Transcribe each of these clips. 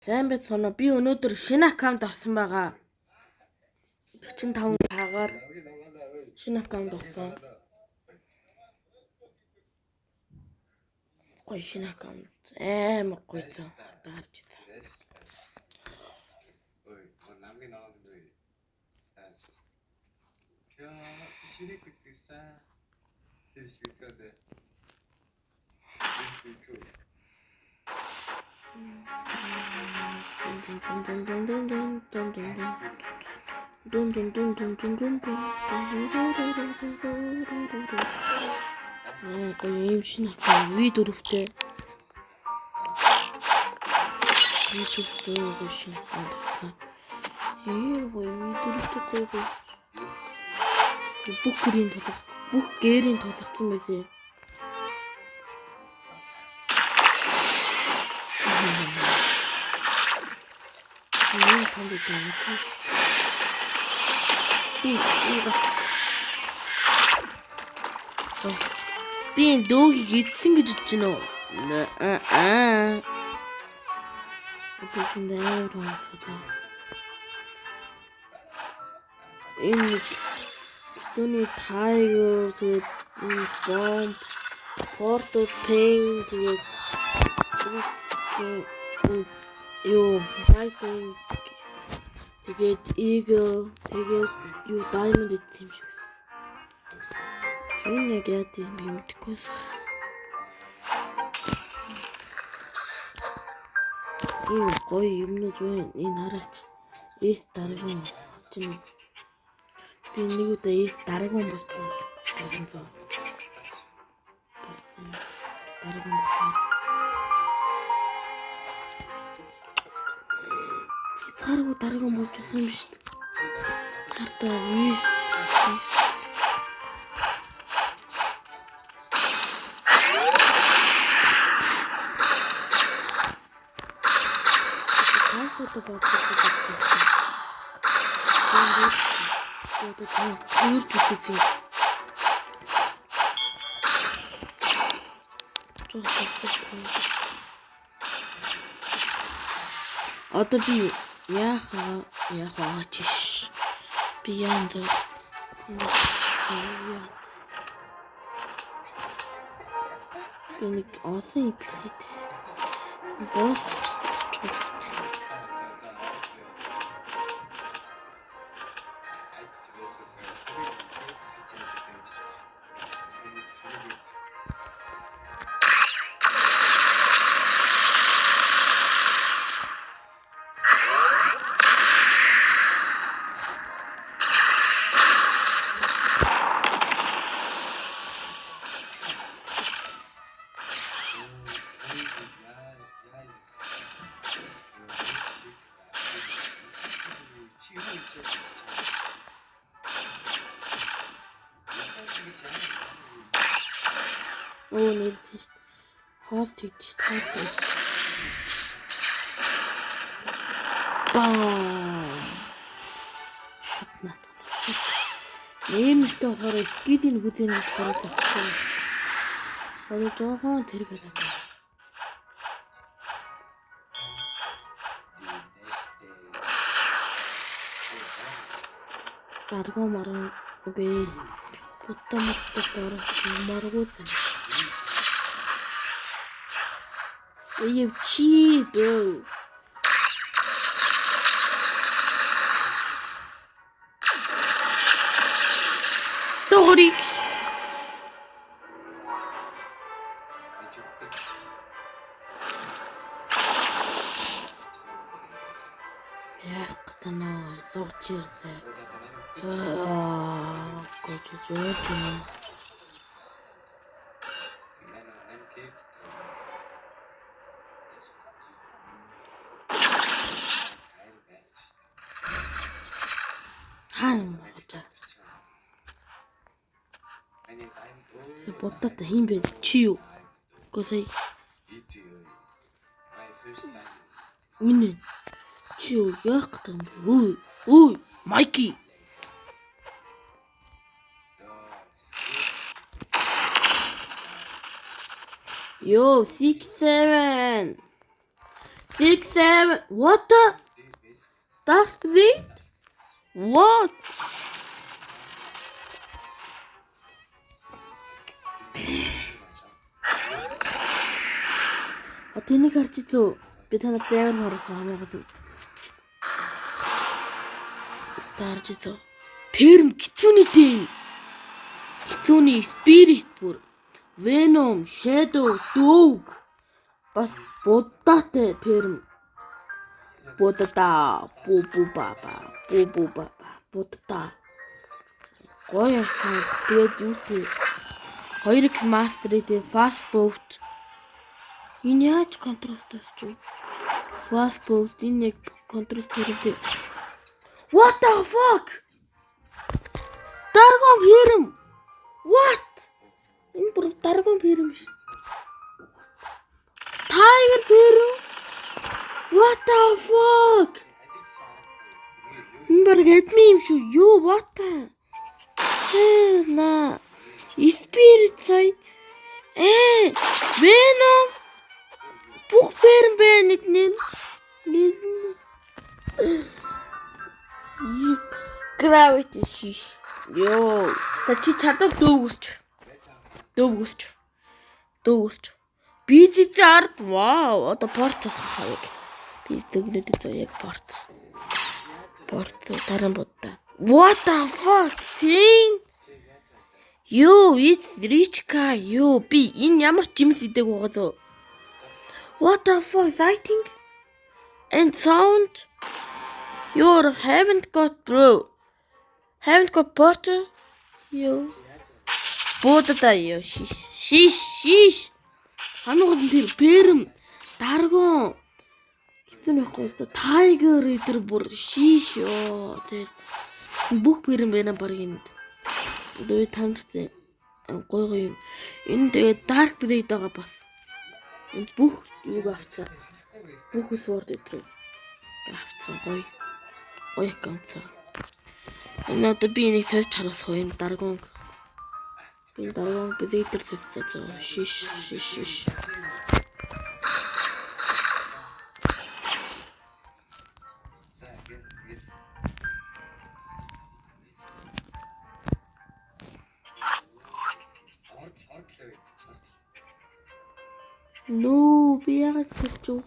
Сайн байцгаана уу? Би өнөөдөр шинэ аккаунт авсан байгаа. 45 цагаар шинэ аккаунт авсан. Гоё шинэ аккаунт. Амар гоё зөө. Даарч идэ. Ой, 남게 나오는 거예요. 야, 시리 그랬어. 대시 그랬대. гоё юм шинэ аккаунт вид өрөвтэй. Гоё шинэ аккаунт авсан. Гоё вид өрөвтэй гоё. Бүх гэрийн тулгцсан байсан. Энэ танд байгаа. Би дөөгийг эдсэн гэж бодож байна уу? Энэ түүний тайгер тэгээд бомб порто пен тэгээд юу файтинг тэгээд eagle тэгээд юу diamond гэсэн юм шиг. Энэ яг яа тийм юм тэгэхгүй. Энэ гоё юмнууд байна. Энэ хараач. Эс дараагийн чинь би нэг удаа эс дараагийн болж байгаа. Дараагийн болохоор цааргүй дараагийн болж байгаа юм шүү дээ. Карта вист. Одоо би яахаа чиш. Би янда. Би нэг олон эпизод босс нэг тийш хоол тийш шатнат нэмэлтэй болохоор гидийн хүлээн авах хэрэгтэй. Одоо жоохон тэрэг хадаад. Дарга маран үгүй потомот орох маргууд. Эйв чи бөө. Торик. Яах гэнэ зовчирсэ. Гочжоо. Ботата хин бэ чи юу? Госэй. Үнэ. Чи юу яах гэдэг юм бэ? Ой, Майки. Yo, 6-7. 6, 7. What the? Dark Z? What? Тэнийг харж илүү би танад зайвар харсан хамаагүй. Дарж илүү. Терм гитүүний тэн. Гитүүний спирит бүр. Venom, Shadow, Dog. Бас будаатай терм. Будаа, баба. Будаа. Гоё яасан. Тэгээд юу тий. Хоёр их мастертэй fast boat. Энэ яаж контролтой ч. Fast boat энэ яг контрол хэрэгтэй. What the fuck? Даргом хэрэм. What? Энэ бүр даргом хэрэм шүү. Tiger хэрэм. What the fuck? Энэ бүр гэдми юм шүү. Юу what? На. Spirit сая. Venom. Бүх бэрэн бэ нэг. Gravity шиш. Йоо. Та чи чадвар дөөг өсч. Бизиц арт. Вау. Одоо портос хавыг. Би дөгнөд яг порт. Дараа бодта. What the fuck? Хийн. Юу, it's Richka. Юу, би энэ ямар жимс идэг байгаа лөө. What the fuck? Lighting and sound. You haven't got through. Haven't got portal. You. Будаа ёо шиш. Хамаагүй тэр бэрэм даргон. Хэцүү нэхгүй оо Tiger эдэр бүр шиш ёо. Тэгээд бүх бэрэм байна баг энд. Дөө танартай гой юм. Энэ тэгээд Dark Blade байгаа бас. Энд бүх юуг авцсан. Бүх sword эдрээ авцсан гоё ганцаа. Энэ одоо би энийг сольж харуулах юм даргон. Би даргон Blade сольцоо шиш. No, би яагаад хэлж үү?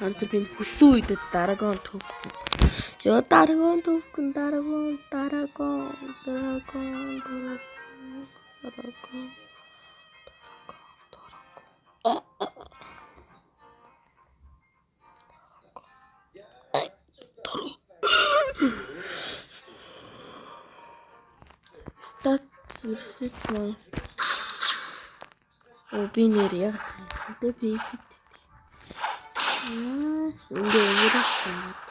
Ант би хүссэн үед дараагийн төв. Yo dargon tufkun dargon. Start ritmo. Binir ya. De baby. Şimdi uğraşat.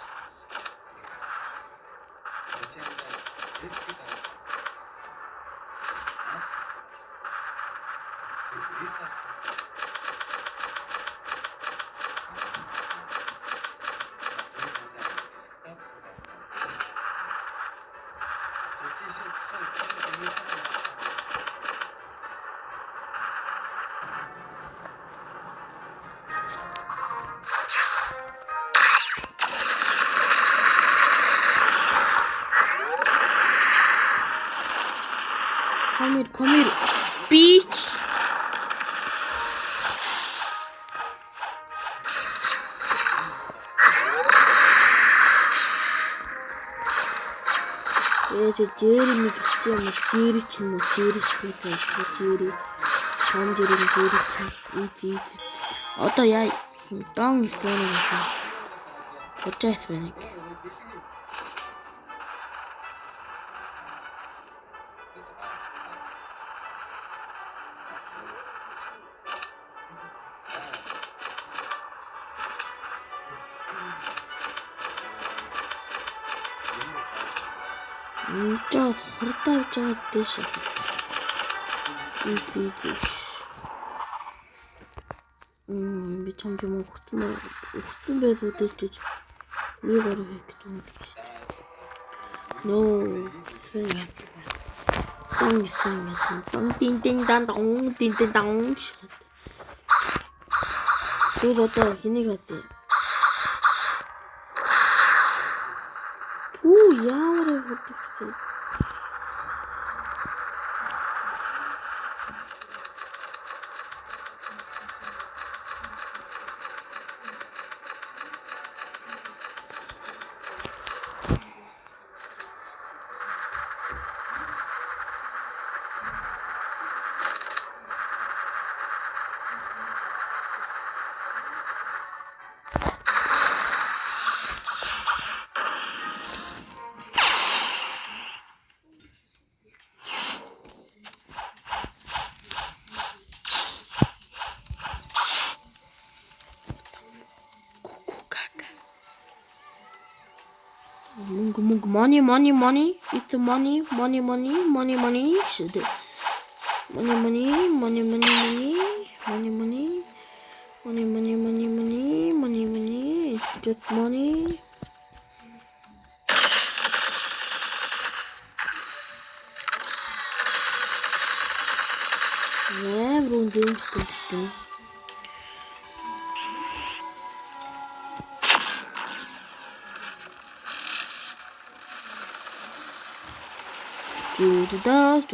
Come here. Beach. Jerry одоо яа дан исэн юм байна. Почаас байна. Хурдаа авч байгаа дэш. Би чамд юм өгсөн байвал дэж нэг орой хийх гэж байна. No. Дин дан. Юу бодоо хэнийг хатъя? Пүү ямар хөдөлгөөн. Money. It's money. Shit. Money. It's just money. Yeah, bro, this. Do the dust.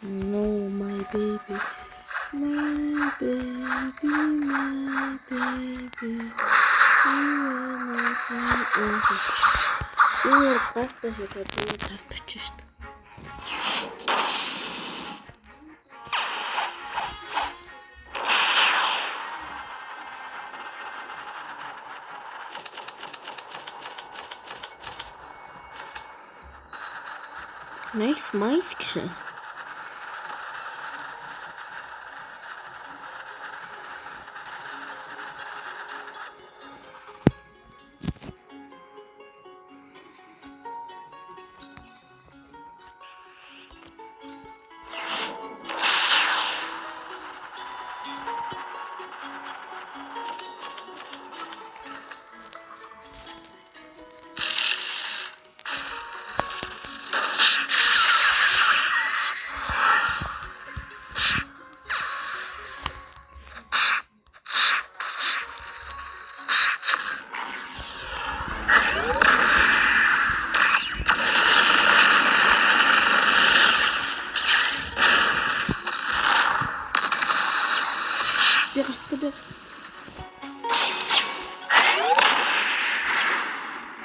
No, my baby. Просто это было так чисто. Nice майскша.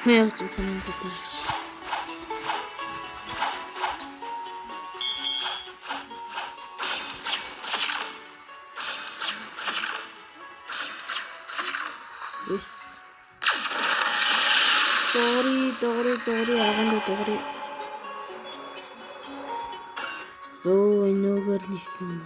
Я очень сам тут дальше. Дори, аганда дори. Ой, ногор нисэн.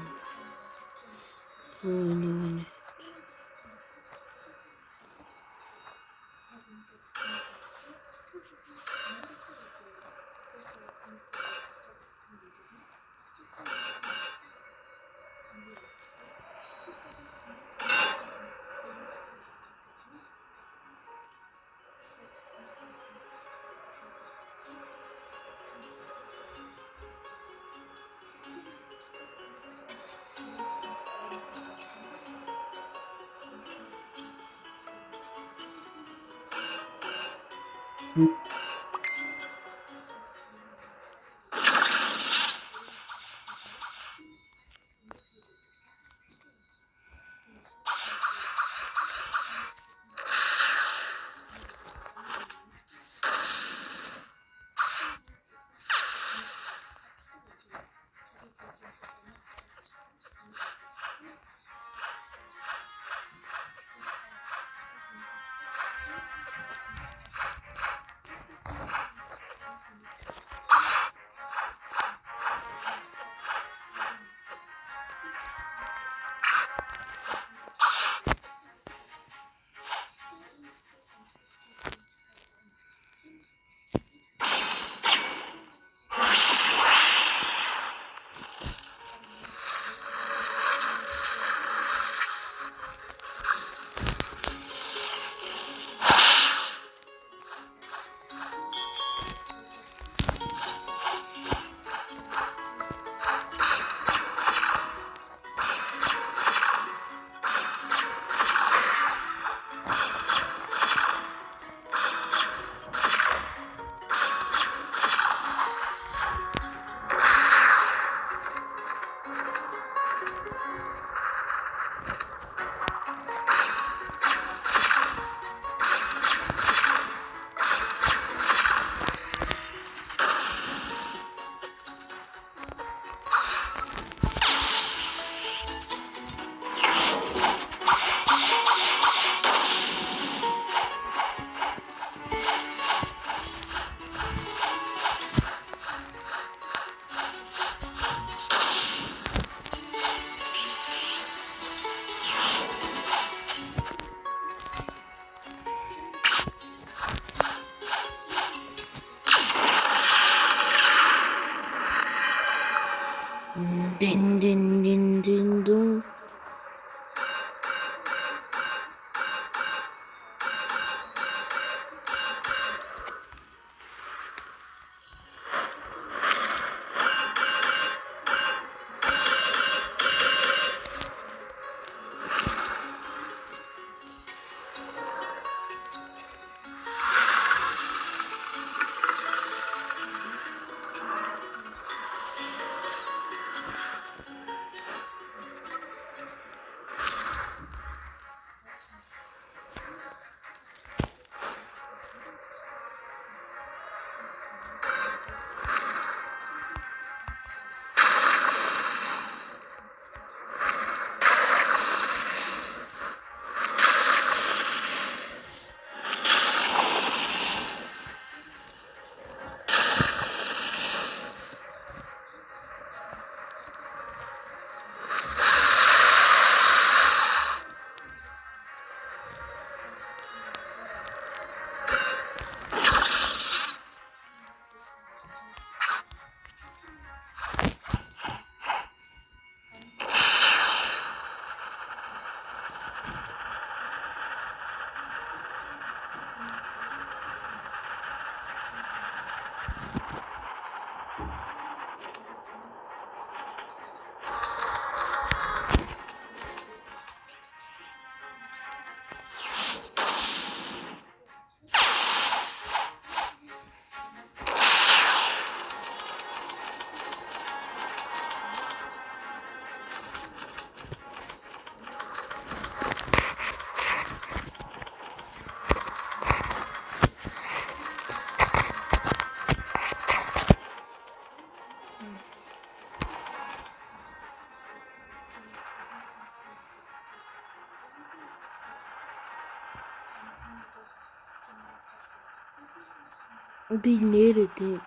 Би нэрээ дээ.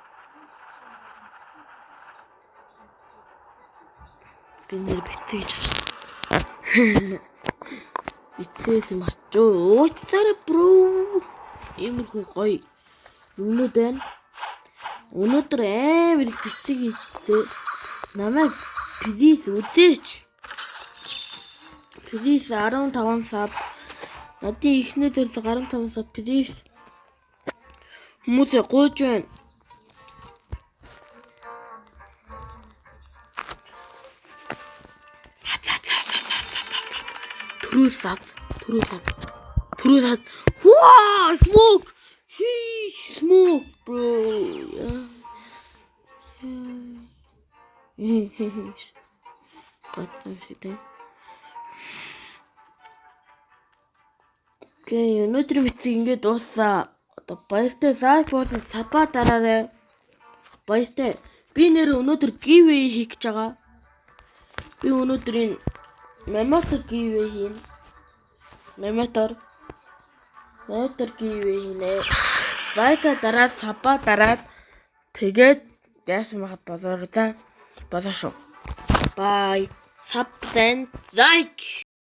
Би нэр битгийж. Битгээс юм арчуу. Өөцөрө бро. Иймэрхүү гоё. Юмнууд байна. Өнөөдөр амар их битэг хийхдээ намайг плиз үзээч. Плиз 15 саб. Надын ихнэр дээр 15 саб плиз. Хүмүүсээ гуйж байна. Түрүүсад. Wow, smoke. Sheesh, smoke, bro. Got some shit there. Окей, өнөөдөр мэдээ ингээд дуусаа. Одоо баяртай сайпорт сапа дараарай. Баяртай. Би нэр өнөөдөр giveaway хийх гэж байгаа. Би өнөөдрийн Memotor giveaway хийн. Memotor giveaway хийнэ. Лайка дараад сапа дараад тэгээд яасан махад болоо шүү. Bye. Саб and like.